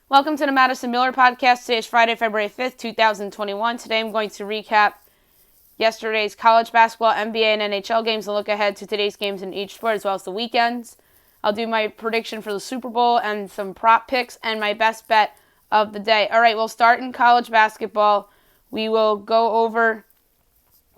Welcome to the Madison Miller Podcast. Today is Friday, February 5th, 2021. Today I'm going to recap yesterday's college basketball, NBA, and NHL games and look ahead to today's games in each sport as well as the weekends. I'll do my prediction for the Super Bowl and some prop picks and my best bet of the day. All right, we'll start in college basketball. We will go over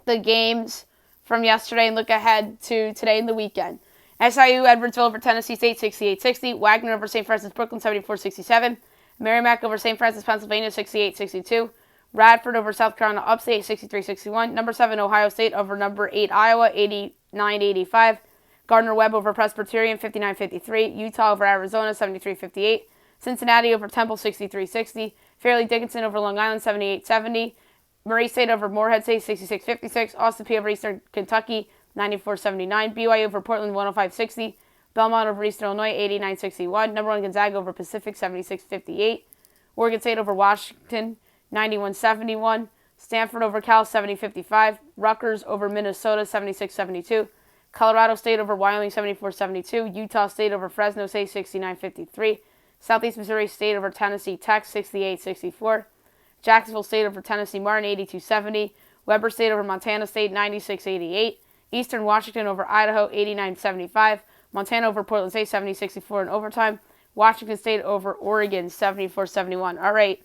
the games from yesterday and look ahead to today and the weekend. SIU Edwardsville over Tennessee State 68-60. Wagner over St. Francis Brooklyn 74-67. Merrimack over St. Francis, Pennsylvania, 68-62. Radford over South Carolina Upstate, 63-61. Number 7, Ohio State over number 8, Iowa, 89-85. Gardner-Webb over Presbyterian, 59-53. Utah over Arizona, 73-58. Cincinnati over Temple, 63-60. Fairleigh Dickinson over Long Island, 78-70. Murray State over Morehead State, 66-56. Austin Peay over Eastern Kentucky, 94-79. BYU over Portland, 105-60. Belmont over Eastern Illinois, 89-61. Number 1, Gonzaga over Pacific, 76-58. Oregon State over Washington, 91-71. Stanford over Cal, 70-55. Rutgers over Minnesota, 76-72. Colorado State over Wyoming, 74-72. Utah State over Fresno State, 69-53. Southeast Missouri State over Tennessee Tech, 68-64. Jacksonville State over Tennessee Martin, 82-70. Weber State over Montana State, 96-88. Eastern Washington over Idaho, 89-75. Montana over Portland State, 70-64 in overtime. Washington State over Oregon, 74-71. All right.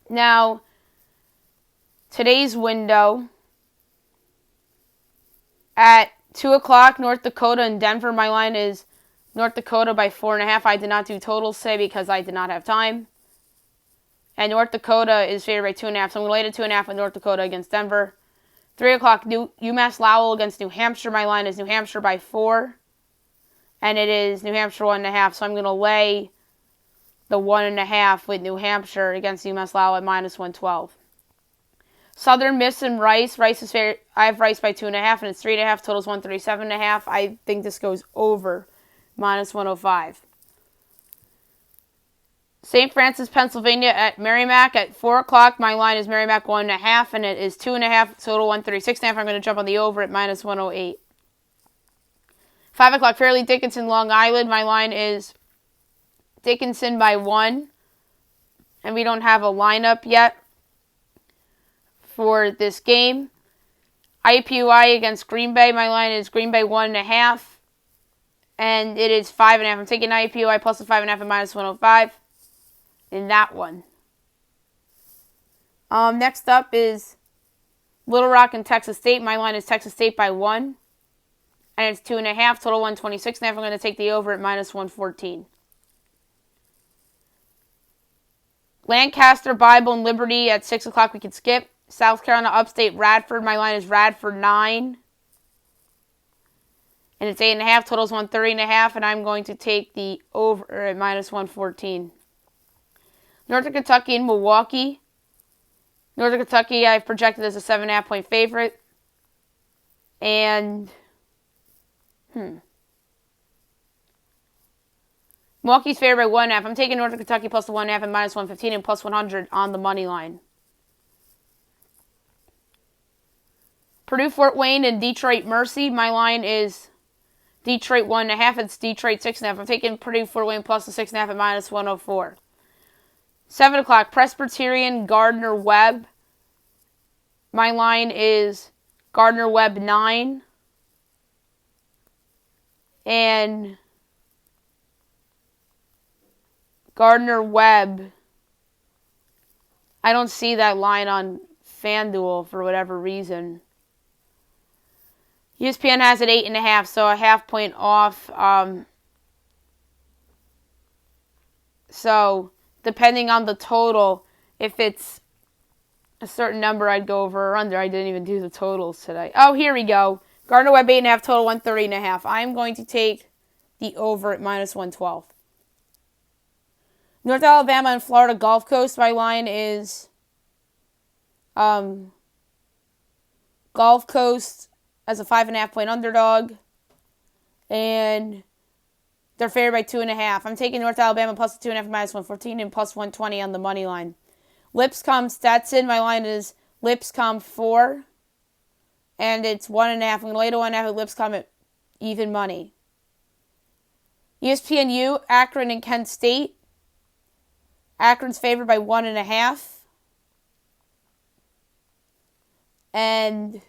Now, today's window at 2 o'clock, North Dakota and Denver. My line is North Dakota by 4.5. I did not do totals today because I did not have time. And North Dakota is favored by 2.5. So I'm going to lay it 2.5 with North Dakota against Denver. 3 o'clock, UMass Lowell against New Hampshire. My line is New Hampshire by 4. And it is New Hampshire 1.5. So I'm going to lay the 1.5 with New Hampshire against UMass Lowell at minus 112. Southern Miss and Rice. Rice is fair. I have Rice by 2.5, and it's 3.5. Total's 137.5. I think this goes over minus 105. St. Francis, Pennsylvania at Merrimack at 4 o'clock. My line is Merrimack 1.5, and it is 2.5. Total 136.5. I'm going to jump on the over at minus 108. 5 o'clock, Fairleigh Dickinson, Long Island. My line is Dickinson by 1. And we don't have a lineup yet for this game. IUPUI against Green Bay. My line is Green Bay 1.5. And it is 5.5. I'm taking IUPUI plus the 5.5 at minus 105 in that one. Next up is Little Rock and Texas State. My line is Texas State by 1. And it's 2.5, total 126.5. I'm going to take the over at minus 114. Lancaster, Bible, and Liberty at 6 o'clock. We can skip. South Carolina Upstate, Radford. My line is Radford 9. And it's 8.5, total's 130.5. And I'm going to take the over at minus 114. Northern Kentucky and Milwaukee. Northern Kentucky, I've projected as a 7.5 point favorite. And Milwaukee's favored by 1.5. I'm taking Northern Kentucky plus the 1.5 and minus 115 and plus 100 on the money line. Purdue, Fort Wayne, and Detroit, Mercy. My line is Detroit 1.5. It's Detroit 6.5. I'm taking Purdue, Fort Wayne plus the 6.5 at minus 104. 7 o'clock, Presbyterian, Gardner-Webb. My line is Gardner-Webb 9. And Gardner-Webb, I don't see that line on FanDuel for whatever reason. ESPN has it 8.5, so a half point off. So, depending on the total, if it's a certain number, I'd go over or under. I didn't even do the totals today. Oh, here we go. Gardner-Webb 8.5, total 130.5. I'm going to take the over at minus 112. North Alabama and Florida Gulf Coast. My line is Gulf Coast as a 5.5 point underdog. And they're favored by 2.5. I'm taking North Alabama plus the 2.5 minus 114 and plus 120 on the money line. Lipscomb Stetson. My line is Lipscomb 4. And it's 1.5. I'm going to lay to 1.5 at Lipscomb at even money. ESPNU, Akron and Kent State. Akron's favored by 1.5. And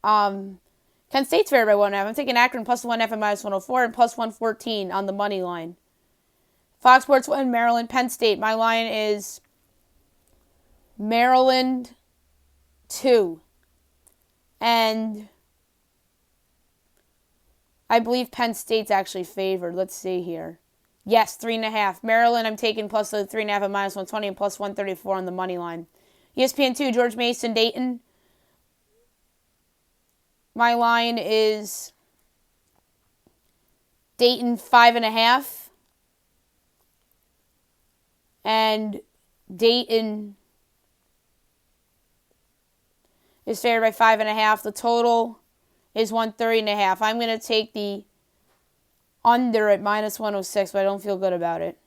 Kent State's favored by 1.5. I'm taking Akron plus 1.5 at minus 104 and plus 114 on the money line. Fox Sports 1, Maryland, Penn State. My line is Maryland 2. And I believe Penn State's actually favored. Let's see here. Yes, 3.5. Maryland, I'm taking plus the 3.5 at minus 120 and plus 134 on the money line. ESPN 2, George Mason, Dayton. My line is Dayton 5.5. And Dayton is favored by 5.5. The total is 130.5. I'm going to take the under at minus 106, but I don't feel good about it.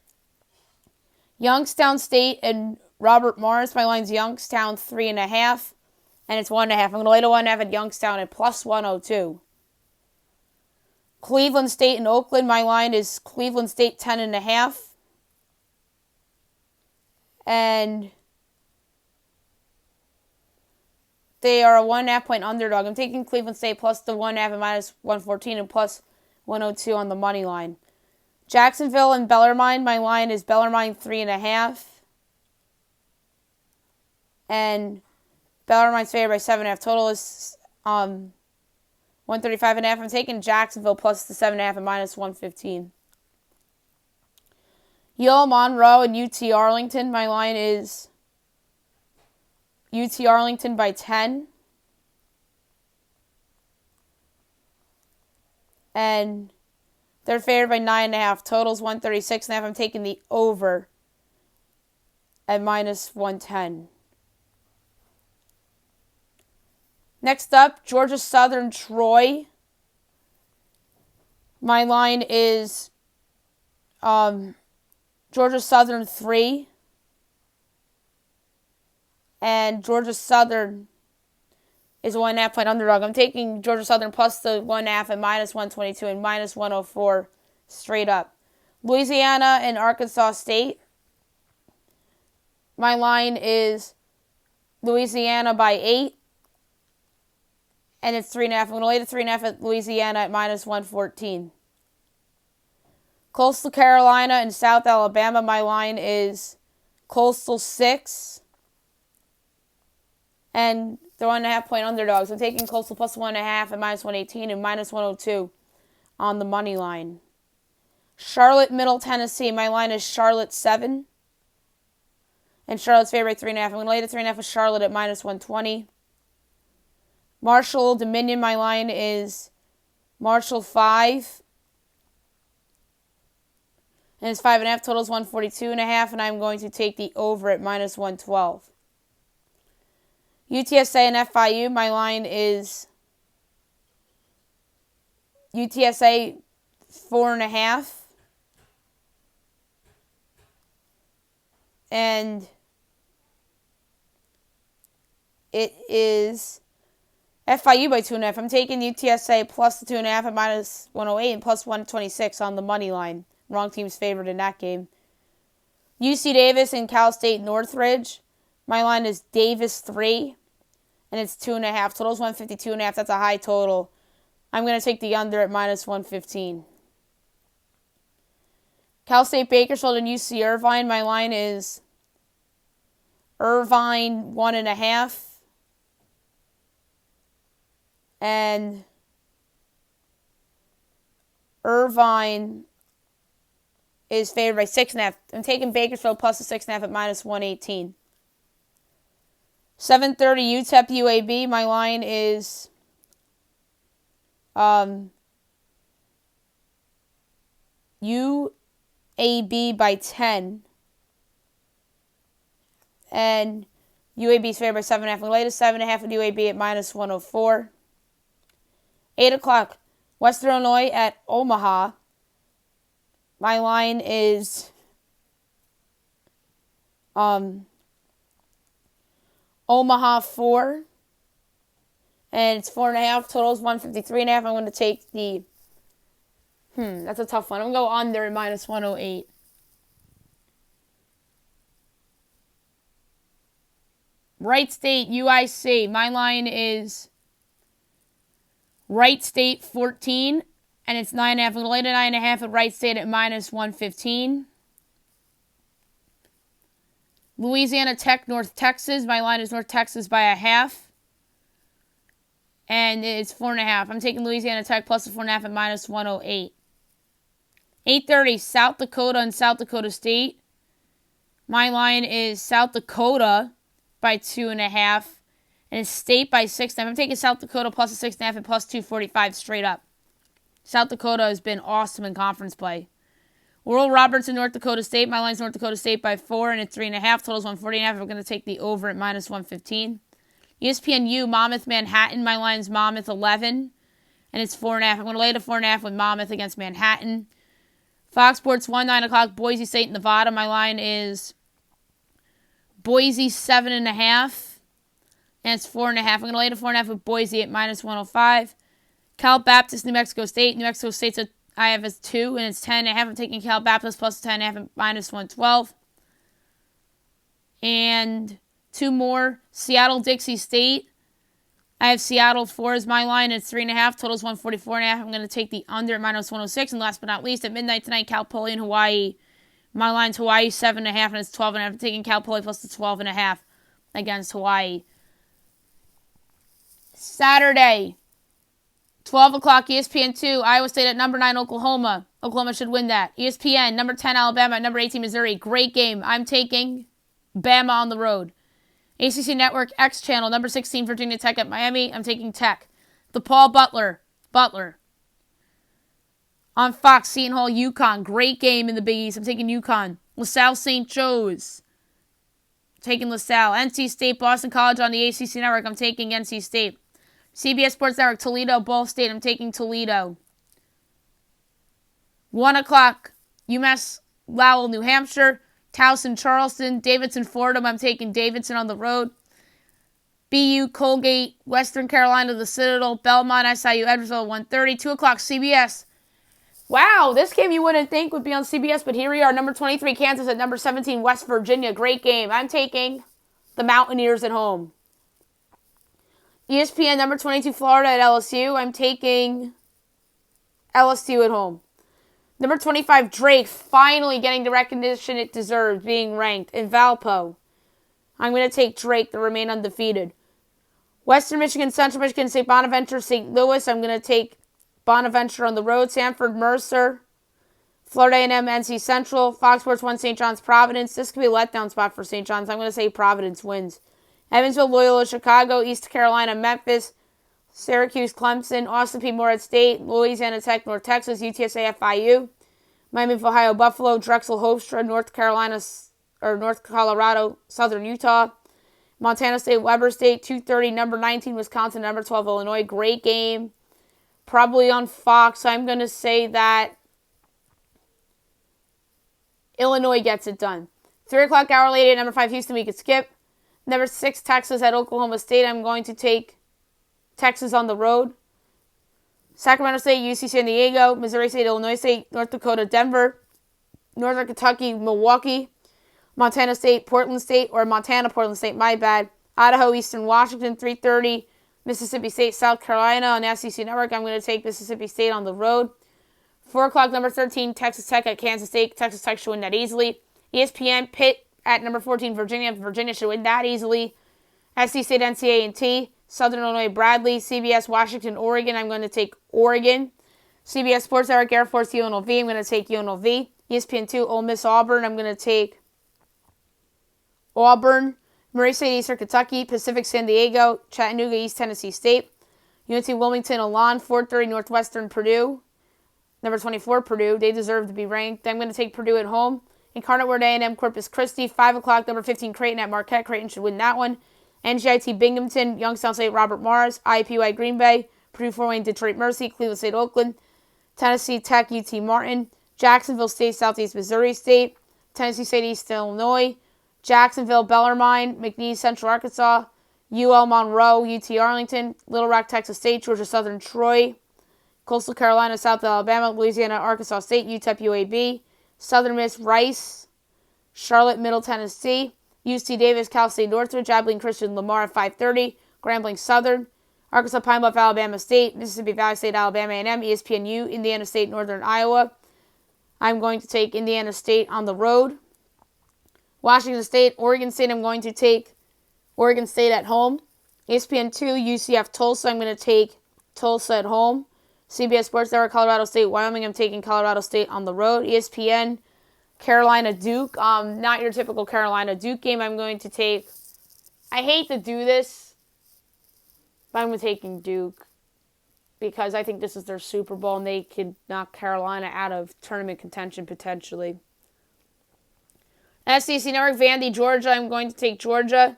Youngstown State and Robert Morris. My line's Youngstown 3.5, and it's 1.5. I'm going to lay the 1.5 at Youngstown at plus 102. Cleveland State and Oakland. My line is Cleveland State 10.5. And they are a 1.5 point underdog. I'm taking Cleveland State plus the 1.5 at minus 114 and plus 102 on the money line. Jacksonville and Bellarmine. My line is Bellarmine 3.5. And Bellarmine's favored by 7.5. Total is 135.5. I'm taking Jacksonville plus the 7.5 at minus 115. Yale, Monroe, and UT Arlington. My line is UT Arlington by 10. And they're favored by 9.5. Total's 136.5. I'm taking the over at minus 110. Next up, Georgia Southern, Troy. My line is Georgia Southern 3. And Georgia Southern is a 1.5 point underdog. I'm taking Georgia Southern plus the 1.5 at minus 122 and minus 104 straight up. Louisiana and Arkansas State. My line is Louisiana by 8. And it's 3.5. I'm going to lay the 3.5 at Louisiana at minus 114. Coastal Carolina and South Alabama. My line is Coastal 6. And they're 1.5 point underdogs. I'm taking Coastal plus 1.5 at minus 118 and minus 102 on the money line. Charlotte, Middle Tennessee. My line is Charlotte 7. And Charlotte's favored by 3.5. I'm going to lay the 3.5 with Charlotte at minus 120. Marshall, Dominion. My line is Marshall 5. And it's 5.5. Total's 142.5. And I'm going to take the over at minus 112. UTSA and FIU, my line is UTSA 4.5. And it is FIU by 2.5. I'm taking UTSA plus the 2.5 at minus 108 and plus 126 on the money line. Wrong team's favored in that game. UC Davis and Cal State Northridge. My line is Davis 3, and it's 2.5. Total's 152.5. That's a high total. I'm going to take the under at minus 115. Cal State Bakersfield and UC Irvine. My line is Irvine 1.5. And Irvine is favored by 6.5. I'm taking Bakersfield plus the 6.5 at minus 118. 7:30 UTEP UAB. My line is UAB by 10. And UAB is favored by 7.5. I'm going to lay the 7.5 with UAB at minus 104. 8 o'clock, Western Illinois at Omaha. My line is Omaha 4. And it's 4.5. Total is 153.5. I'm going to take the... that's a tough one. I'm going to go under at minus 108. Wright State, UIC. My line is Wright State 14, and it's 9.5. I'm going to lay to 9.5 at Wright State at minus 115. Louisiana Tech, North Texas. My line is North Texas by a half. And it's 4.5. I'm taking Louisiana Tech plus the 4.5 at minus 108. 8:30, South Dakota and South Dakota State. My line is South Dakota by 2.5. And it's State by 6.5. I'm taking South Dakota plus a 6.5 and plus 245 straight up. South Dakota has been awesome in conference play. Oral Roberts in North Dakota State. My line's North Dakota State by 4, and it's 3.5. Total's 140.5. We're going to take the over at minus 115. ESPNU, Monmouth, Manhattan. My line's Monmouth 11, and it's 4.5. I'm going to lay to 4.5 with Monmouth against Manhattan. Fox Sports 1, 9 o'clock, Boise State, Nevada. My line is Boise 7.5, and it's 4.5. I'm going to lay to 4.5 with Boise at minus 105. Cal Baptist, New Mexico State. New Mexico State's I have as 2, and it's 10.5. I'm taking Cal Baptist plus 10.5 at minus 112. And 2 more. Seattle, Dixie State. I have Seattle 4 as my line. It's 3.5. Total's 144.5. I'm going to take the under at minus 106. And last but not least, at midnight tonight, Cal Poly in Hawaii. My line's Hawaii 7.5, and it's 12.5. I'm taking Cal Poly plus the 12.5 against Hawaii. Saturday, 12 o'clock, ESPN 2, Iowa State at number 9, Oklahoma. Oklahoma should win that. ESPN, number 10, Alabama at number 18, Missouri. Great game. I'm taking Bama on the road. ACC Network, X Channel, number 16, Virginia Tech at Miami. I'm taking Tech. DePaul Butler. On Fox, Seton Hall, UConn. Great game in the Big East. I'm taking UConn. LaSalle, St. Joe's. Taking LaSalle. NC State, Boston College on the ACC Network. I'm taking NC State. CBS Sports Network, Toledo, Ball State. I'm taking Toledo. 1 o'clock, UMass Lowell, New Hampshire. Towson, Charleston. Davidson, Fordham. I'm taking Davidson on the road. BU, Colgate, Western Carolina, the Citadel. Belmont, SIU, Edwardsville, 1:30. 2 o'clock, CBS. Wow, this game you wouldn't think would be on CBS, but here we are. Number 23, Kansas at number 17, West Virginia. Great game. I'm taking the Mountaineers at home. ESPN, number 22, Florida at LSU. I'm taking LSU at home. Number 25, Drake, finally getting the recognition it deserves, being ranked in Valpo. I'm going to take Drake to remain undefeated. Western Michigan, Central Michigan, St. Bonaventure, St. Louis. I'm going to take Bonaventure on the road. Sanford, Mercer. Florida A&M, NC Central. Fox Sports 1, St. John's, Providence. This could be a letdown spot for St. John's. I'm going to say Providence wins. Evansville, Loyola, Chicago, East Carolina, Memphis, Syracuse, Clemson, Austin P. Moore at State, Louisiana Tech, North Texas, UTSA, FIU, Miami of Ohio, Buffalo, Drexel, Hofstra, North Colorado, Southern Utah, Montana State, Weber State, 2:30, number 19, Wisconsin, number 12, Illinois. Great game. Probably on Fox. I'm going to say that Illinois gets it done. 3 o'clock hour late at number 5, Houston, we could skip. Number 6, Texas at Oklahoma State. I'm going to take Texas on the road. Sacramento State, UC San Diego. Missouri State, Illinois State. North Dakota, Denver. Northern Kentucky, Milwaukee. Montana State, Portland State. Or Montana, Portland State, my bad. Idaho, Eastern Washington, 3:30. Mississippi State, South Carolina on the SEC Network. I'm going to take Mississippi State on the road. 4 o'clock, number 13, Texas Tech at Kansas State. Texas Tech should win that easily. ESPN, Pitt at number 14, Virginia. Virginia should win that easily. SC State, NCAA&T. Southern Illinois, Bradley. CBS, Washington, Oregon. I'm going to take Oregon. CBS Sports Network, Air Force, UNLV. I'm going to take UNLV. ESPN 2, Ole Miss, Auburn. I'm going to take Auburn. Murray State, Eastern Kentucky. Pacific, San Diego. Chattanooga, East Tennessee State. UNT Wilmington, Elan. 4:30, Northwestern, Purdue. Number 24, Purdue. They deserve to be ranked. I'm going to take Purdue at home. Incarnate Word A&M, Corpus Christi. 5 o'clock, number 15, Creighton at Marquette. Creighton should win that one. NGIT, Binghamton. Youngstown State, Robert Morris. IUPUI, Green Bay. Purdue, Fort Wayne, Detroit Mercy. Cleveland State, Oakland. Tennessee Tech, UT Martin. Jacksonville State, Southeast Missouri State. Tennessee State, East Illinois. Jacksonville, Bellarmine. McNeese, Central Arkansas. UL Monroe, UT Arlington. Little Rock, Texas State. Georgia Southern, Troy. Coastal Carolina, South Alabama. Louisiana, Arkansas State. UTEP, UAB. Southern Miss, Rice. Charlotte, Middle Tennessee. UC Davis, Cal State Northridge, Abilene Christian Lamar at 5:30, Grambling Southern, Arkansas Pine Bluff, Alabama State, Mississippi Valley State, Alabama A&M, ESPNU, Indiana State, Northern Iowa. I'm going to take Indiana State on the road. Washington State, Oregon State, I'm going to take Oregon State at home. ESPN2, UCF Tulsa, I'm going to take Tulsa at home. CBS Sports Network, Colorado State, Wyoming, I'm taking Colorado State on the road. ESPN, Carolina Duke, not your typical Carolina Duke game. I'm going to take, I hate to do this, but I'm taking Duke because I think this is their Super Bowl and they could knock Carolina out of tournament contention potentially. SEC Network, Vandy, Georgia, I'm going to take Georgia.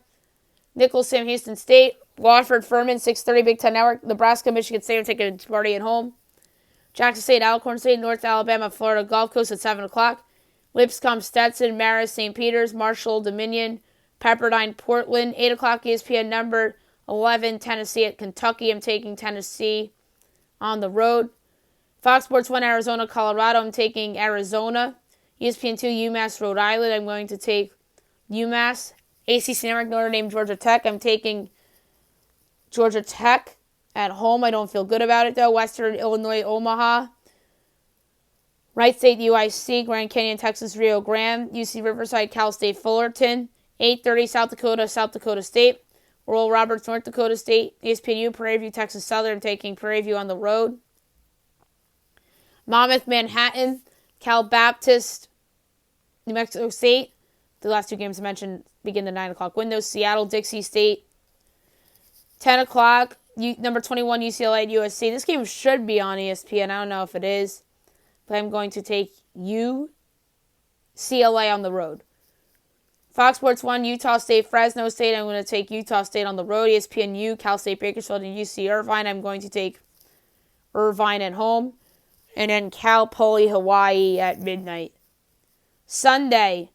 Nicholls, Sam Houston State, Wofford, Furman, 6:30 Big Ten Network, Nebraska, Michigan State, I'm taking Sparty at home. Jackson State, Alcorn State, North Alabama, Florida Gulf Coast at 7 o'clock. Lipscomb, Stetson, Marist, St. Peters, Marshall, Dominion, Pepperdine, Portland, 8 o'clock ESPN number 11, Tennessee at Kentucky. I'm taking Tennessee on the road. Fox Sports 1, Arizona, Colorado. I'm taking Arizona. ESPN 2, UMass, Rhode Island. I'm going to take UMass. ACC Network, Notre Dame, Georgia Tech. I'm taking Georgia Tech at home. I don't feel good about it, though. Western Illinois, Omaha. Wright State, UIC. Grand Canyon, Texas, Rio Grande. UC Riverside, Cal State, Fullerton. 8:30 South Dakota State. Oral Roberts, North Dakota State. ESPNU, Prairie View, Texas Southern. I'm taking Prairie View on the road. Monmouth, Manhattan. Cal Baptist, New Mexico State. The last two games I mentioned begin the 9 o'clock window. Seattle, Dixie State. 10 o'clock, number 21, UCLA at USC. This game should be on ESPN. I don't know if it is. But I'm going to take UCLA on the road. Fox Sports 1, Utah State, Fresno State. I'm going to take Utah State on the road. ESPNU, Cal State, Bakersfield, and UC Irvine. I'm going to take Irvine at home. And then Cal Poly, Hawaii at midnight. Sunday,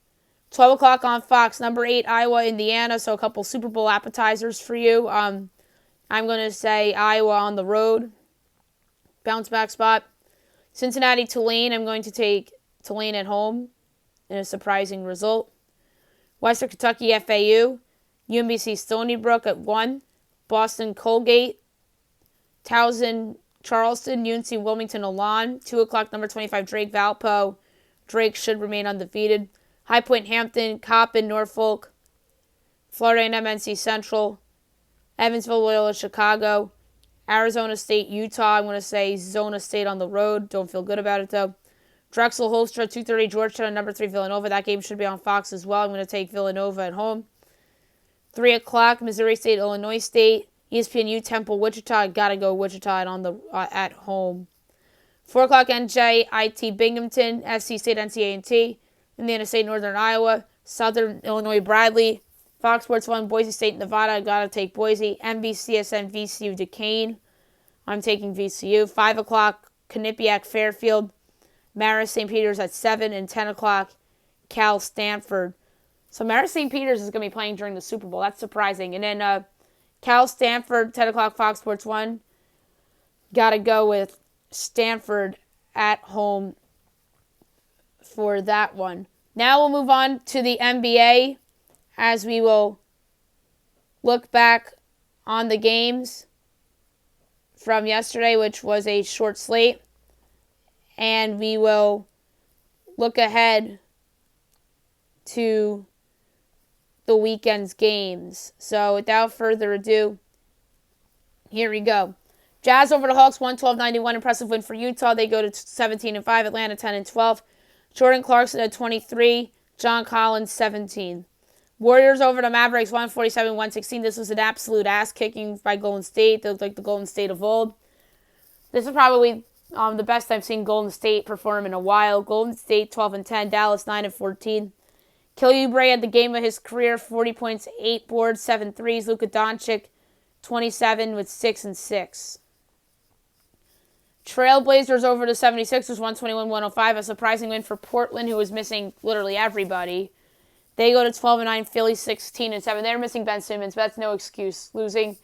12 o'clock on Fox, number 8, Iowa, Indiana. So a couple Super Bowl appetizers for you. I'm going to say Iowa on the road. Bounce back spot. Cincinnati, Tulane. I'm going to take Tulane at home in a surprising result. Western Kentucky, FAU. UMBC, Stony Brook at 1. Boston, Colgate. Towson, Charleston. UNC, Wilmington, Elan. 2 o'clock, number 25, Drake, Valpo. Drake should remain undefeated. High Point, Hampton. Coppin, Norfolk. Florida A&M, NC Central. Evansville, Loyola, Chicago. Arizona State, Utah. I'm going to say Zona State on the road. Don't feel good about it, though. Drexel, Hofstra, 2:30 Georgetown, number 3 Villanova. That game should be on Fox as well. I'm going to take Villanova at home. 3 o'clock, Missouri State, Illinois State. ESPNU, Temple, Wichita. Got to go Wichita at home. 4 o'clock, NJIT, Binghamton. SC State, NCA&T. Indiana State, Northern Iowa. Southern Illinois, Bradley. Fox Sports 1, Boise State, Nevada. Got to take Boise. NBCSN, VCU, Duquesne. I'm taking VCU. 5 o'clock, Quinnipiac, Fairfield. Marist, St. Peters at 7 and 10 o'clock, Cal, Stanford. So Marist, St. Peters is going to be playing during the Super Bowl. That's surprising. And then Cal, Stanford, 10 o'clock, Fox Sports 1. Got to go with Stanford at home for that one. Now we'll move on to the NBA as we will look back on the games from yesterday, which was a short slate. And we will look ahead to the weekend's games. So without further ado, here we go. Jazz over the Hawks, 112-91. Impressive win for Utah. They go to 17-5. Atlanta 10-12. Jordan Clarkson at 23. John Collins 17. Warriors over the Mavericks, 147-116. This was an absolute ass-kicking by Golden State. They looked like the Golden State of old. This is probably the best I've seen Golden State perform in a while. Golden State 12-10, Dallas 9-14. Kelly Oubre had the game of his career, 40 points, 8 boards, 7 threes. Luka Doncic 27 with 6 and 6. Trailblazers over the 76ers, 121-105. A surprising win for Portland, who was missing literally everybody. They go to 12-9, Philly 16-7. They're missing Ben Simmons, but that's no excuse. Losing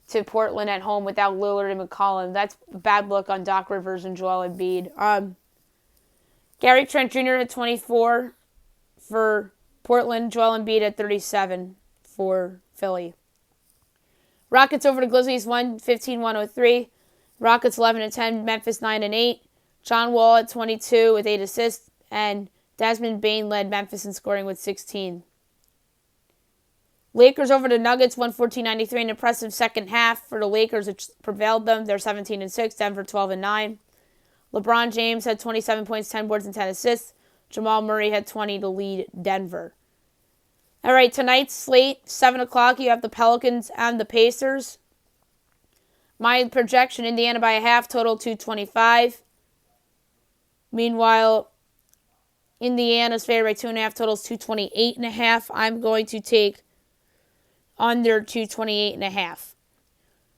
to Portland at home without Lillard and McCollum. That's a bad look on Doc Rivers and Joel Embiid. Gary Trent Jr. had 24 for Portland, Joel Embiid at 37 for Philly. Rockets over the Grizzlies 115-103. Rockets 11-10. Memphis 9-8. John Wall at 22 with 8 assists. And Desmond Bane led Memphis in scoring with 16. Lakers over the Nuggets 114-93. An impressive second half for the Lakers, which prevailed them. They're 17-6. Denver 12-9. LeBron James had 27 points, 10 boards, and 10 assists. Jamal Murray had 20 to lead Denver. All right, tonight's slate, 7 o'clock, you have the Pelicans and the Pacers. My projection, Indiana by a half, total 225. Meanwhile, Indiana's favored by 2.5, totals 228.5. I'm going to take under 228.5.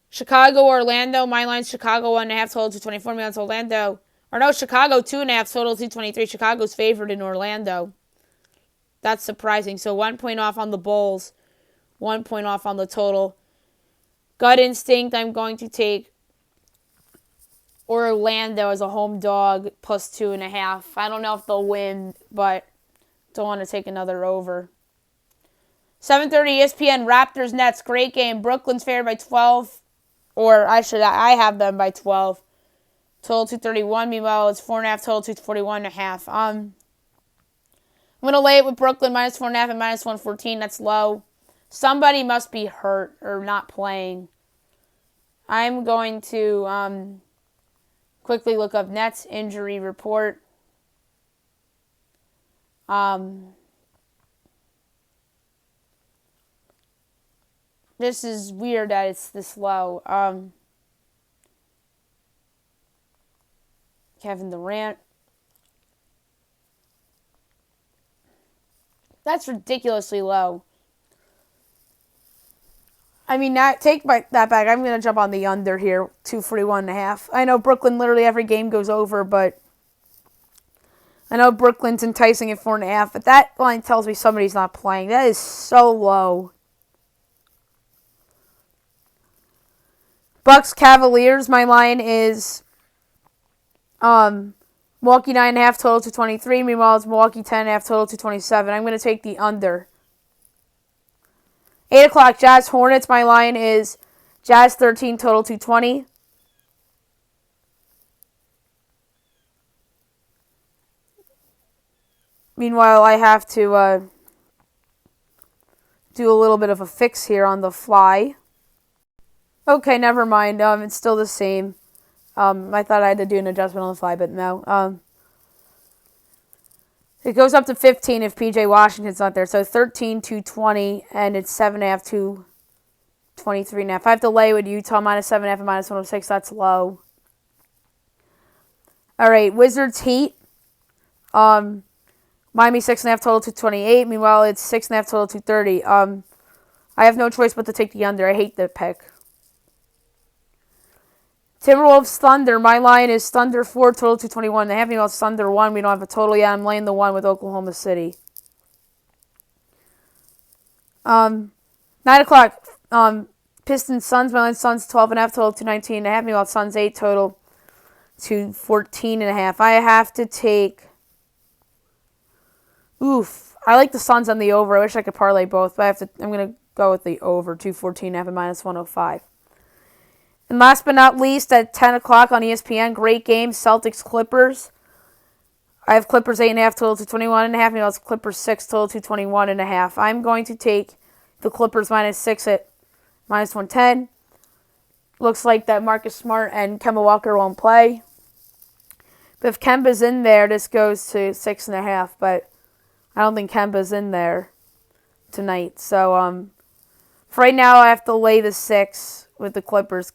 Chicago, Orlando, my line's Chicago 1.5, total 224. My line's Orlando. Or no, Chicago 2.5, total 223. Chicago's favored in Orlando. That's surprising. So 1 point off on the Bulls, 1 point off on the total. Gut instinct, I'm going to take Orlando as a home dog plus 2.5. I don't know if they'll win, but don't want to take another over. 7:30 ESPN, Raptors Nets, great game. Brooklyn's favored by 12, or I have them by 12. Total 231. Meanwhile, it's 4.5. Total 241.5. I'm gonna lay it with Brooklyn minus 4.5 and minus 114. That's low. Somebody must be hurt or not playing. I'm going to quickly look up Nets injury report. This is weird that it's this low. Kevin Durant. That's ridiculously low. I mean, take that back. I'm going to jump on the under here, 241.5. I know Brooklyn, literally every game goes over, but I know Brooklyn's enticing at 4.5, but that line tells me somebody's not playing. That is so low. Bucks Cavaliers, my line is Milwaukee 9.5, total 223. Meanwhile, it's Milwaukee 10.5, total 227. I'm going to take the under. 8 o'clock, Jazz Hornets. My line is Jazz 13, total 220. Meanwhile, I have to do a little bit of a fix here on the fly. Okay, never mind. It's still the same. I thought I had to do an adjustment on the fly, but no. It goes up to 15 if PJ Washington's not there. So 13, 220, and it's 7.5, 223.5. I have to lay with Utah minus 7.5 and minus 106. That's low. All right, Wizards Heat. Miami 6.5, total 228. Meanwhile, it's 6.5, total 230. I have no choice but to take the under. I hate the pick. Timberwolves Thunder. My line is Thunder 4, total 221. They have me on Thunder 1. We don't have a total yet. I'm laying the 1 with Oklahoma City. 9 o'clock. Pistons Suns. My line Suns 12.5, total 219. They have me on Suns 8, total 214.5. I have to take. I like the Suns on the over. I wish I could parlay both, but I'm going to go with the over 214.5 and minus 105. And last but not least, at 10 o'clock on ESPN, great game, Celtics-Clippers. I have Clippers 8.5, total 221.5. Meanwhile, it's Clippers 6, total 221.5. I'm going to take the Clippers minus 6 at minus 110. Looks like that Marcus Smart and Kemba Walker won't play. But if Kemba's in there, this goes to 6.5. But I don't think Kemba's in there tonight. So for right now, I have to lay the 6 with the Clippers.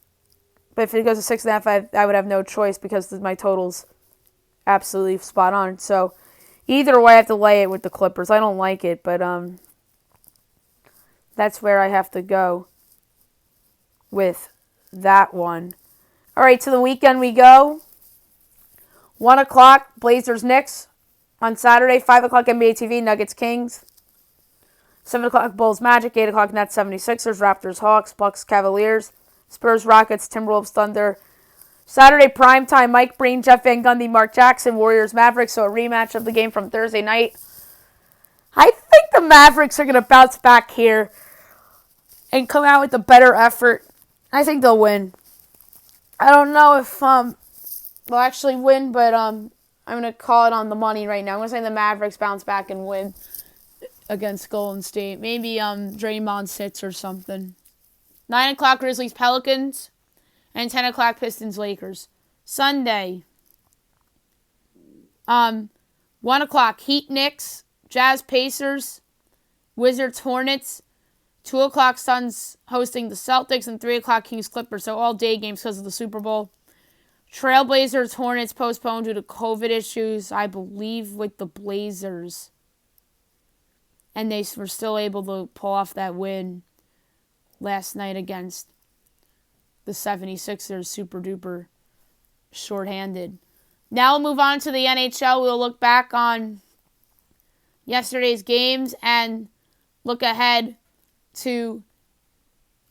But if it goes to 6.5, I would have no choice because my total's absolutely spot on. So either way, I have to lay it with the Clippers. I don't like it, but that's where I have to go with that one. All right, to the weekend we go. 1 o'clock, Blazers-Knicks. On Saturday, 5 o'clock, NBA TV, Nuggets-Kings. 7 o'clock, Bulls-Magic. 8 o'clock, Nets-76ers. Raptors-Hawks. Bucks-Cavaliers. Spurs-Rockets, Timberwolves-Thunder. Saturday primetime, Mike Breen, Jeff Van Gundy, Mark Jackson, Warriors-Mavericks. So a rematch of the game from Thursday night. I think the Mavericks are going to bounce back here and come out with a better effort. I think they'll win. I don't know if they'll actually win, but I'm going to call it on the money right now. I'm going to say the Mavericks bounce back and win against Golden State. Maybe Draymond sits or something. 9 o'clock Grizzlies Pelicans and 10 o'clock Pistons Lakers. Sunday. 1 o'clock Heat Knicks, Jazz Pacers, Wizards Hornets. 2 o'clock Suns hosting the Celtics, and 3 o'clock Kings Clippers. So all day games because of the Super Bowl. Trailblazers Hornets postponed due to COVID issues, I believe, with the Blazers. And they were still able to pull off that win last night against the 76ers, super duper shorthanded. Now we'll move on to the NHL. We'll look back on yesterday's games and look ahead to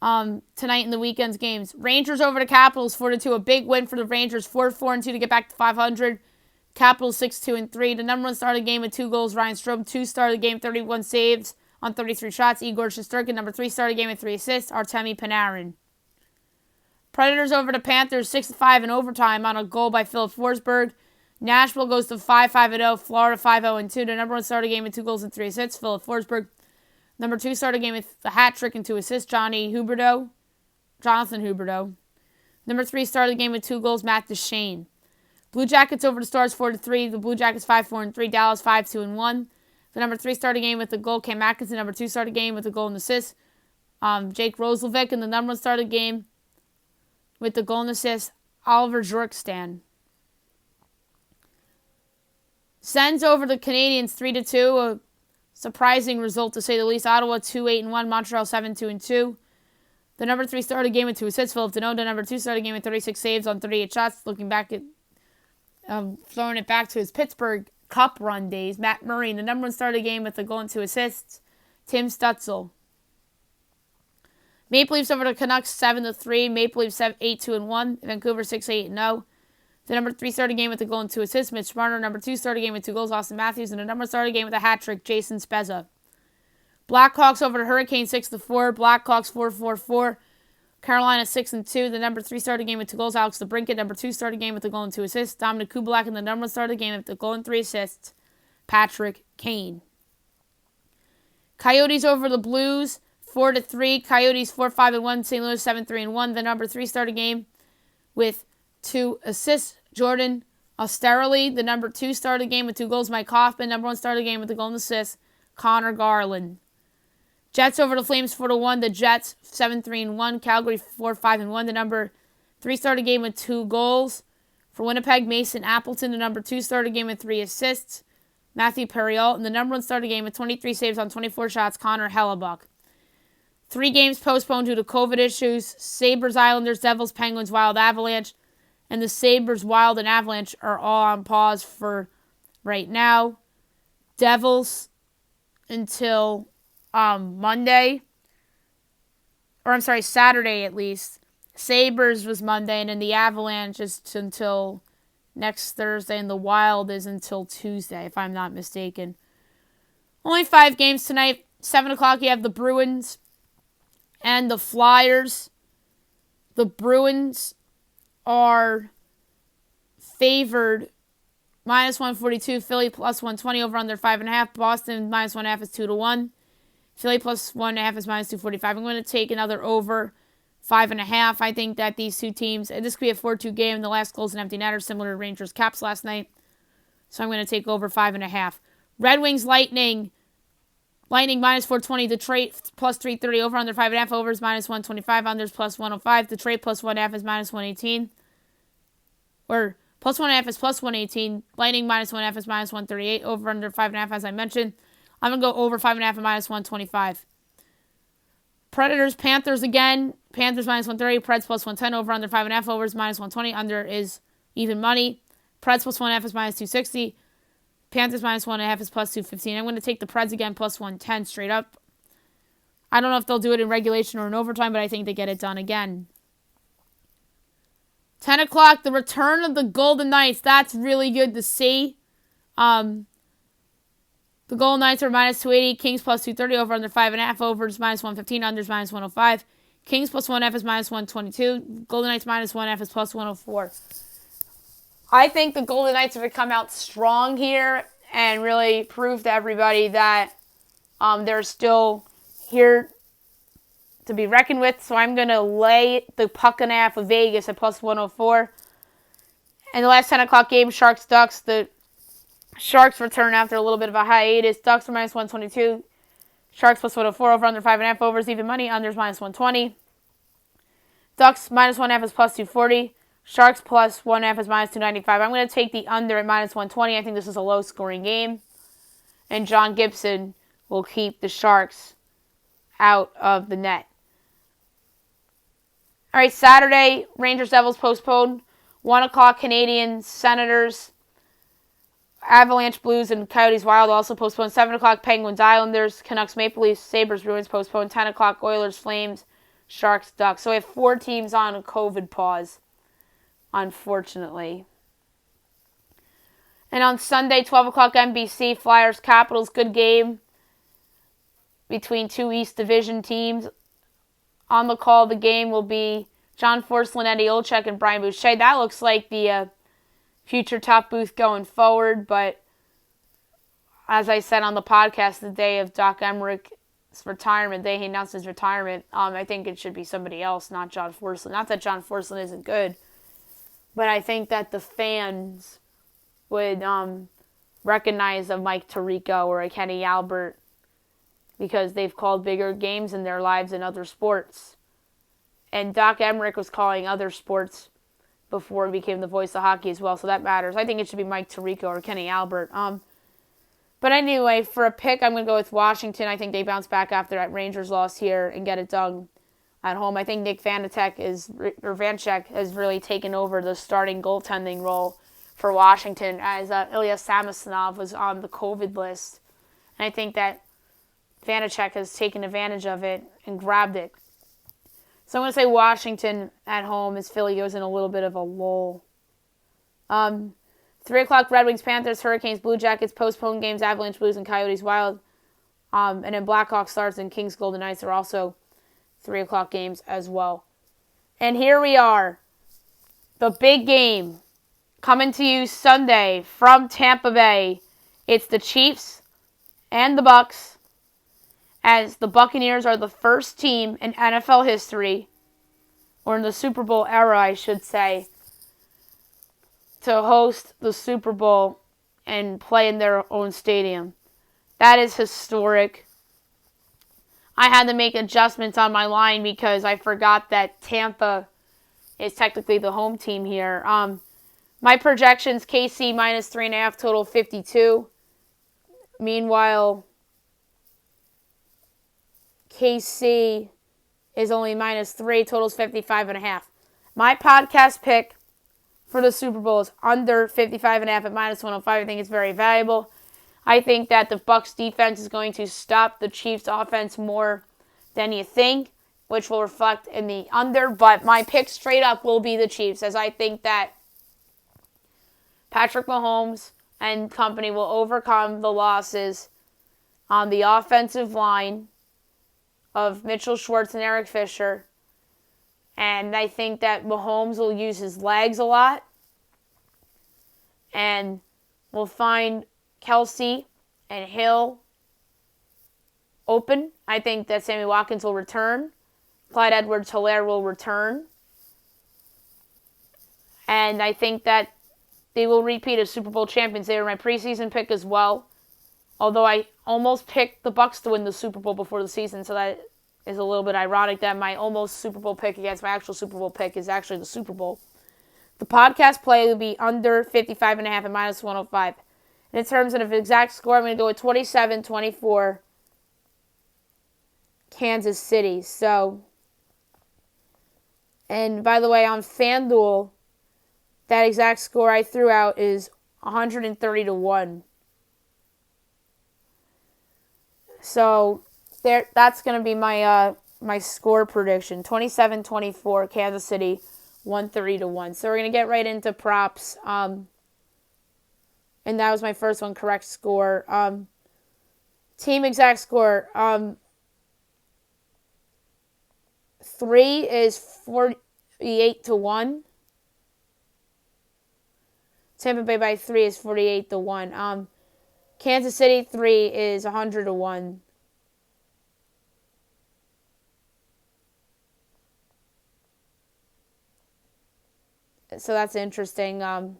tonight and the weekend's games. Rangers over the Capitals 4-2, a big win for the Rangers, 4-4-2 to get back to 500. Capitals 6-2-3. The number one started the game with 2 goals. Ryan Strome, 2 started the game, 31 saves on 33 shots. Igor Shesterkin, number 3, started the game with 3 assists. Artemi Panarin. Predators over the Panthers 6-5 in overtime on a goal by Philip Forsberg. Nashville goes to 5-5-0. Florida 5-0-2. The number one started the game with 2 goals and 3 assists. Philip Forsberg. Number 2 started the game with a hat trick and 2 assists. Jonathan Huberdeau. Number 3 started the game with 2 goals. Matt Duchene. Blue Jackets over the Stars 4-3. The Blue Jackets 5-4-3. Dallas 5-2-1. The number 3 started the game with the goal. Cam Atkinson. Number 2 started the game with the goal and assist. Jake Roslovic. And the number 1 started the game with the goal and assist. Oliver Bjorkstrand. Sens over the Canadiens 3-2. A surprising result to say the least. Ottawa 2-8-1. Montreal 7-2-2. The number 3 started the game with 2 assists. Philip Deneau. The number 2 started the game with 36 saves on 38 shots. Looking back at throwing it back to his Pittsburgh Cup run days. Matt Murray. The number 1 started the game with a goal and 2 assists. Tim Stutzel. Maple Leafs over the Canucks 7-3. Maple Leafs 8-2-1. Vancouver 6-8-0. The number 3 started the game with a goal and 2 assists. Mitch Marner. Number 2 started the game with 2 goals. Austin Matthews. And the number 1 started the game with a hat trick. Jason Spezza. Blackhawks over the Hurricanes 6-4. Blackhawks 4-4-4. Carolina 6-2. The number 3 started the game with 2 goals. Alex DeBrincat. Number 2 started the game with a goal and 2 assists. Dominic Kubalak. And the number 1 started the game with a goal and 3 assists. Patrick Kane. Coyotes over the Blues 4-3. Coyotes 4-5-1. St. Louis 7-3-1. The number 3 started the game with 2 assists. Jordan Osterley. The number 2 started the game with 2 goals. Mike Hoffman. Number 1 started the game with a goal and assist. Connor Garland. Jets over the Flames 4-1. The Jets 7-3-1. Calgary 4-5-1. The number 3 started the game with 2 goals. For Winnipeg, Mason Appleton. The number 2 started the game with 3 assists. Matthew Perreault. And the number 1 started the game with 23 saves on 24 shots. Connor Hellebuck. 3 games postponed due to COVID issues. Sabres, Islanders, Devils, Penguins, Wild, Avalanche. And the Sabres, Wild, and Avalanche are all on pause for right now. Devils until Monday. Or I'm sorry, Saturday at least. Sabres was Monday, and then the Avalanche is until next Thursday, and the Wild is until Tuesday, if I'm not mistaken. Only 5 games tonight. 7 o'clock, you have the Bruins and the Flyers. The Bruins are favored -142. Philly +120 over under 5.5. Boston -1.5 is 2-1. Philly +1.5 is -245. I'm going to take another over 5.5. I think that these two teams, this could be a 4-2 game. The last goal's an empty netter, similar to Rangers Caps last night. So I'm going to take over 5.5. Red Wings Lightning. Lightning -420. Detroit +330. Over under 5.5. Overs -125. Unders +105. Detroit +1.5 is -118. Or +1.5 is +118. Lightning -1.5 is -138. Over under 5.5 as I mentioned. I'm going to go over 5.5 and -125. Predators, Panthers again. Panthers -130. Preds +110. Over under 5.5. Overs -120. Under is even money. Preds +1.5 is -260. Panthers -1.5 is +215. I'm going to take the Preds again +110 straight up. I don't know if they'll do it in regulation or in overtime, but I think they get it done again. 10 o'clock, the return of the Golden Knights. That's really good to see. The Golden Knights are minus 280. Kings plus 230. Over under 5.5. Overs minus 115. Unders minus 105. Kings plus 1.5 is minus 122. Golden Knights minus 1.5 is plus 104. I think the Golden Knights are going to come out strong here and really prove to everybody that they're still here to be reckoned with. So I'm going to lay the puck and a half of Vegas at plus 104. And the last 10 o'clock game, Sharks-Ducks. The Sharks return after a little bit of a hiatus. Ducks are minus 122. Sharks plus 104. Over under 5.5. Overs even money. Unders minus 120. Ducks minus 1.5 is plus 240. Sharks plus 1.5 is minus 295. I'm going to take the under at minus 120. I think this is a low-scoring game. And John Gibson will keep the Sharks out of the net. All right, Saturday, Rangers-Devils postponed. 1 o'clock, Canadiens, Senators, Avalanche, Blues, and Coyotes Wild also postponed. 7 o'clock, Penguins, Islanders, Canucks, Maple Leafs, Sabres, Bruins postponed. 10 o'clock, Oilers, Flames, Sharks, Ducks. So we have 4 teams on a COVID pause, unfortunately. And on Sunday, 12 o'clock, NBC, Flyers, Capitals, good game between 2 East Division teams. On the call of the game will be John Forslund, Eddie Olczyk, and Brian Boucher. That looks like the future top booth going forward, but as I said on the podcast the day of Doc Emmerich's retirement, he announced his retirement, I think it should be somebody else, not John Forslund. Not that John Forslund isn't good, but I think that the fans would recognize a Mike Tirico or a Kenny Albert because they've called bigger games in their lives in other sports. And Doc Emmerich was calling other sports before he became the voice of hockey as well, so that matters. I think it should be Mike Tirico or Kenny Albert. But anyway, for a pick, I'm going to go with Washington. I think they bounce back after that Rangers loss here and get it done at home. I think Nick Vanacek has really taken over the starting goaltending role for Washington as Ilya Samsonov was on the COVID list. And I think that Vanacek has taken advantage of it and grabbed it. So I'm going to say Washington at home as Philly goes in a little bit of a lull. 3 o'clock, Red Wings, Panthers, Hurricanes, Blue Jackets, postponed games, Avalanche, Blues, and Coyotes, Wild. And then Blackhawks, Stars, and Kings, Golden Knights are also 3 o'clock games as well. And here we are, the big game coming to you Sunday from Tampa Bay. It's the Chiefs and the Bucks, as the Buccaneers are the first team in NFL history, or in the Super Bowl era, I should say, to host the Super Bowl and play in their own stadium. That is historic. I had to make adjustments on my line because I forgot that Tampa is technically the home team here. My projections, KC minus 3.5, total 52. Meanwhile, KC is only minus 3, totals 55.5. My podcast pick for the Super Bowl is under 55.5 at minus 105. I think it's very valuable. I think that the Bucs defense is going to stop the Chiefs offense more than you think, which will reflect in the under. But my pick straight up will be the Chiefs, as I think that Patrick Mahomes and company will overcome the losses on the offensive line of Mitchell Schwartz and Eric Fisher. And I think that Mahomes will use his legs a lot. And will find Kelsey and Hill open. I think that Sammy Watkins will return. Clyde Edwards-Helaire will return. And I think that they will repeat as Super Bowl champions. They were my preseason pick as well. Although I almost picked the Bucs to win the Super Bowl before the season, so that is a little bit ironic that my almost Super Bowl pick against my actual Super Bowl pick is actually the Super Bowl. The podcast play will be under 55.5 at minus 105. And in terms of exact score, I'm going to go with 27-24 Kansas City. So, and by the way, on FanDuel, that exact score I threw out is 130-1. So that's going to be my my score prediction. 27-24 Kansas City, 130-1. So we're going to get right into props. And that was my first one, correct score. Team exact score. 3 is 48-1. Tampa Bay by 3 is 48-1. Kansas City 3 is 100-1. So that's interesting. I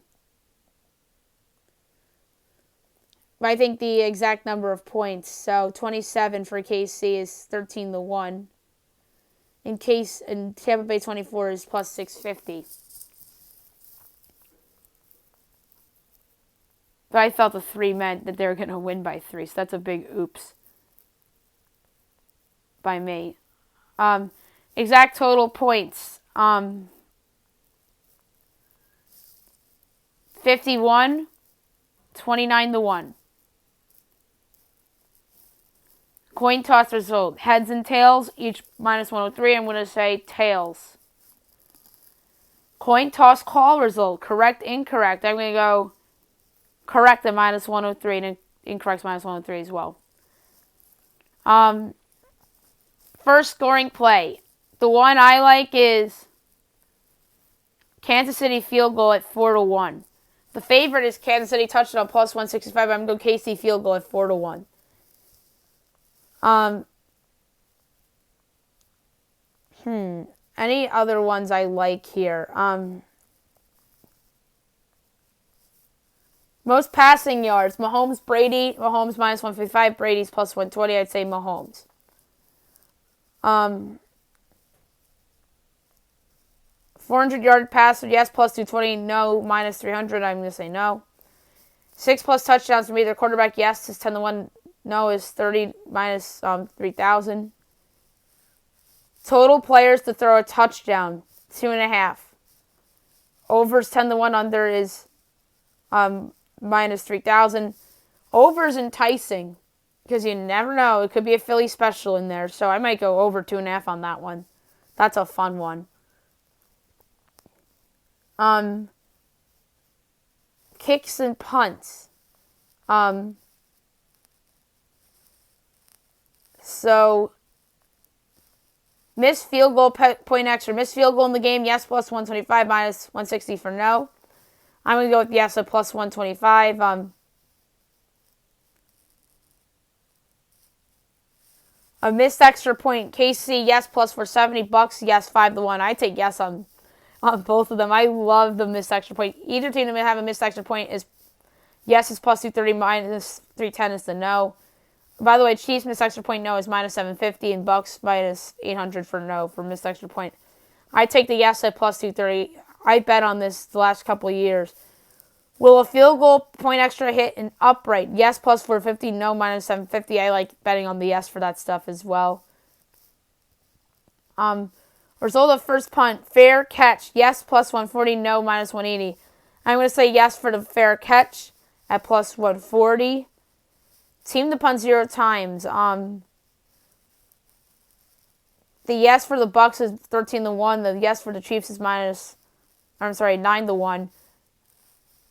think the exact number of points. So 27 for KC is 13-1. In Tampa Bay 24 is plus 650. But I thought the 3 meant that they were going to win by 3, so that's a big oops by me. Exact total points. 51, 29-1. Coin toss result. Heads and tails, each minus 103. I'm going to say tails. Coin toss call result. Correct, incorrect. I'm going to go correct at minus 103 and incorrect minus 103 as well. First scoring play. The one I like is Kansas City field goal at 4-1. The favorite is Kansas City touchdown plus 165. I'm going to go KC field goal at 4-1. Any other ones I like here? Most passing yards. Mahomes, Brady. Mahomes minus 155. Brady's plus 120. I'd say Mahomes. 400-yard passer. Yes, plus 220. No, minus 300. I'm going to say no. 6+ touchdowns from either quarterback. Yes, is 10-1. No, is 30 minus 3,000. Total players to throw a touchdown. 2.5. Overs 10-1. Under is minus 3,000. Over's enticing because you never know. It could be a Philly special in there. So I might go over 2.5 on that one. That's a fun one. Kicks and punts. So missed field goal point extra. Missed field goal in the game. Yes, plus 125. Minus 160 for no. I'm going to go with yes at plus 125. A missed extra point. KC, yes, plus 470. Bucks, yes, 5-1. I take yes on both of them. I love the missed extra point. Either team that may have a missed extra point is yes is plus 230. Minus 310 is the no. By the way, Chiefs missed extra point no is minus 750. And Bucks minus 800 for no for missed extra point. I take the yes at plus 230. I bet on this the last couple of years. Will a field goal point extra hit an upright? Yes, plus 450. No, minus 750. I like betting on the yes for that stuff as well. Result of first punt. Fair catch. Yes, plus 140. No, minus 180. I'm going to say yes for the fair catch at plus 140. Team to punt 0 times. The yes for the Bucks is 13-1. The yes for the Chiefs is 9-1.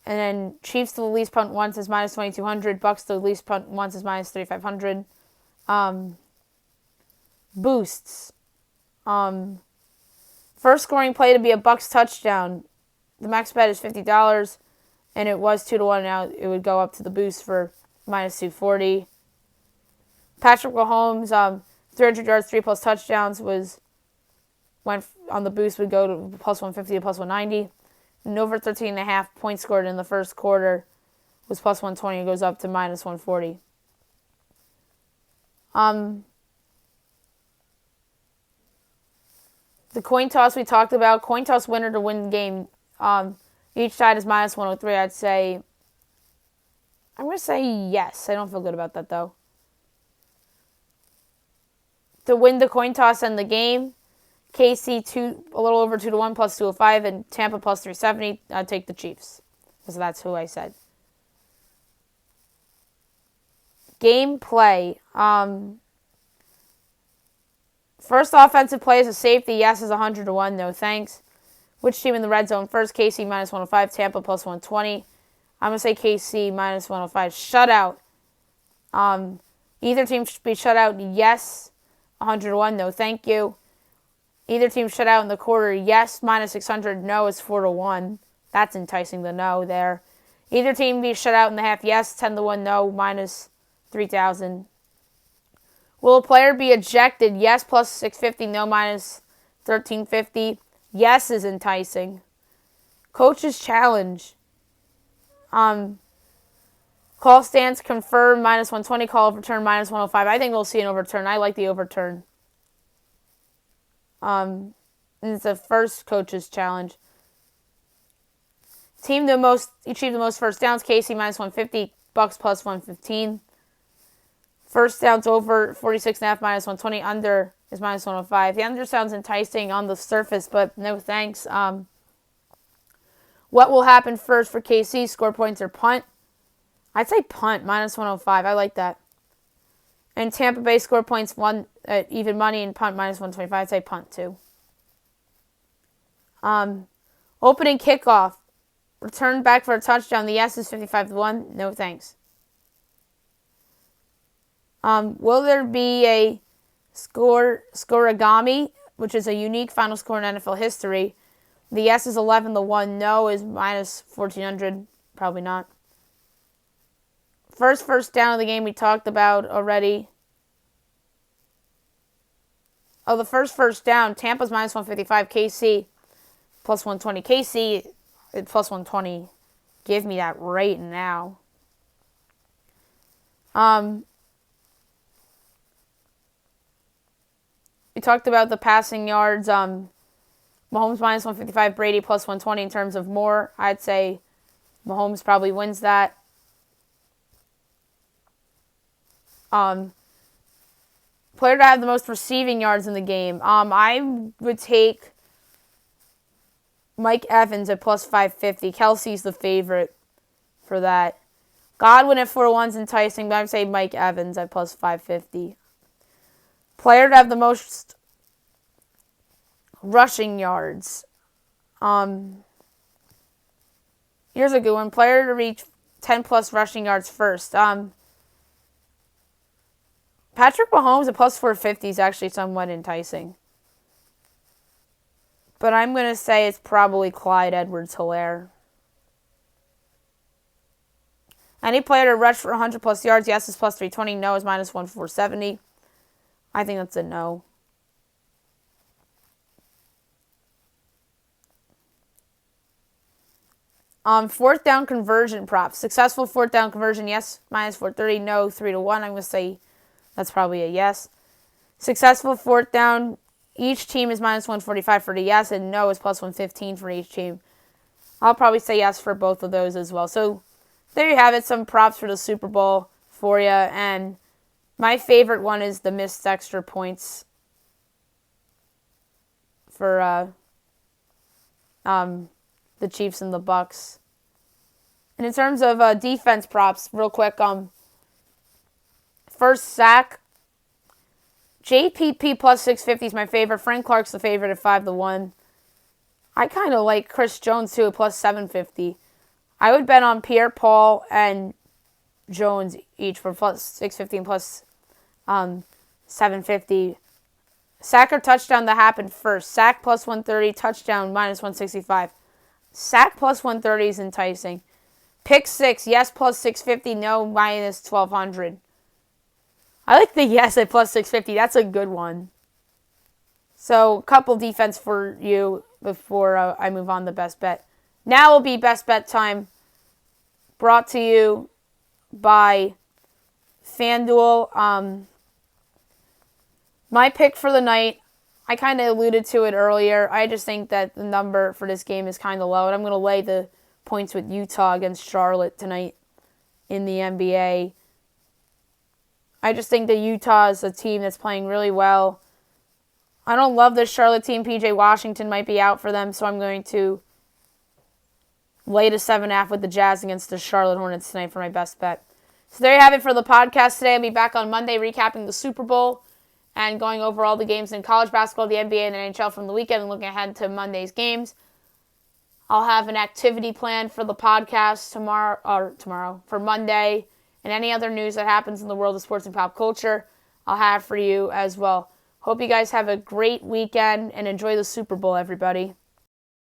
And then Chiefs to the least punt once is minus 2,200. Bucks to the least punt once is minus 3,500. Boosts. First scoring play to be a Bucks touchdown. The max bet is $50, and it was 2-1. Now it would go up to the boost for minus 240. Patrick Mahomes, 300 yards, 3+ touchdowns went on the boost would go to plus 150 to plus 190. And over 13.5 points scored in the first quarter was plus 120. It goes up to minus 140. The coin toss we talked about. Coin toss winner to win the game. Each side is minus 103. I'm going to say yes. I don't feel good about that, though. To win the coin toss and the game, KC a little over 2-1 plus 205, and Tampa plus 370. I'd take the Chiefs, because that's who I said. Gameplay. First offensive play is a safety. Yes is 100-1. No thanks. Which team in the red zone first? KC minus 105. Tampa plus 120. I'm going to say KC minus 105. Shutout. Either team should be shut out, yes, 101, no thank you. Either team shut out in the quarter, yes, minus 600, no is 4-1. That's enticing, the no there. Either team be shut out in the half, yes, 10-1, no, minus 3,000. Will a player be ejected? Yes, plus 650, no, minus 1350. Yes is enticing. Coach's challenge. Call stance confirmed, minus 120. Call overturn, minus 105. I think we'll see an overturn. I like the overturn. And it's the first coach's challenge. Team achieved the most first downs. Casey minus 150. Bucks plus 115. First downs over 46.5 minus 120. Under is minus 105. The under sounds enticing on the surface, but no thanks. What will happen first for KC? Score points or punt? I'd say punt, minus 105. I like that. And Tampa Bay score points, one at even money, and punt, minus 125. I'd say punt, too. Opening kickoff. Return back for a touchdown. The yes is 55-1. No thanks. Will there be a scoregami, which is a unique final score in NFL history? The yes is 11-1. No is minus 1,400. Probably not. First down of the game we talked about already. Oh, the first down. Tampa's minus 155. KC plus 120. KC at plus 120. Give me that right now. We talked about the passing yards. Mahomes minus 155. Brady plus 120 in terms of more. I'd say Mahomes probably wins that. Player to have the most receiving yards in the game. I would take Mike Evans at plus 550. Kelsey's the favorite for that. Godwin at 4-1 is enticing, but I would say Mike Evans at plus 550. Player to have the most rushing yards. Here's a good one. Player to reach 10 plus rushing yards first. Patrick Mahomes at plus 450 is actually somewhat enticing. But I'm going to say it's probably Clyde Edwards-Helaire. Any player to rush for 100 plus yards, yes is plus 320, no is minus 1,470. I think that's a no. Fourth down conversion props. Successful fourth down conversion, yes, minus 430, no, 3-1. I'm going to say that's probably a yes. Successful fourth down, each team is minus 145 for the yes, and no is plus 115 for each team. I'll probably say yes for both of those as well. So there you have it, some props for the Super Bowl for you. And my favorite one is the missed extra points for the Chiefs and the Bucks. And in terms of defense props, real quick, first sack, JPP plus 650 is my favorite. Frank Clark's the favorite at 5-1. I kind of like Chris Jones too at plus 750. I would bet on Pierre-Paul and Jones each for plus 650 and plus 750. Sack or touchdown that happened first. Sack plus 130, touchdown minus 165. Sack plus 130 is enticing. Pick six, yes plus 650, no minus 1,200. I like the yes at plus 650. That's a good one. So, a couple defense for you before I move on to best bet. Now will be best bet time, brought to you by FanDuel. My pick for the night, I kind of alluded to it earlier. I just think that the number for this game is kind of low, and I'm going to lay the points with Utah against Charlotte tonight in the NBA. I just think that Utah is a team that's playing really well. I don't love this Charlotte team. PJ Washington might be out for them, so I'm going to lay to 7.5 with the Jazz against the Charlotte Hornets tonight for my best bet. So there you have it for the podcast today. I'll be back on Monday recapping the Super Bowl and going over all the games in college basketball, the NBA, and the NHL from the weekend and looking ahead to Monday's games. I'll have an activity plan for the podcast tomorrow for Monday, and any other news that happens in the world of sports and pop culture, I'll have for you as well. Hope you guys have a great weekend and enjoy the Super Bowl, everybody.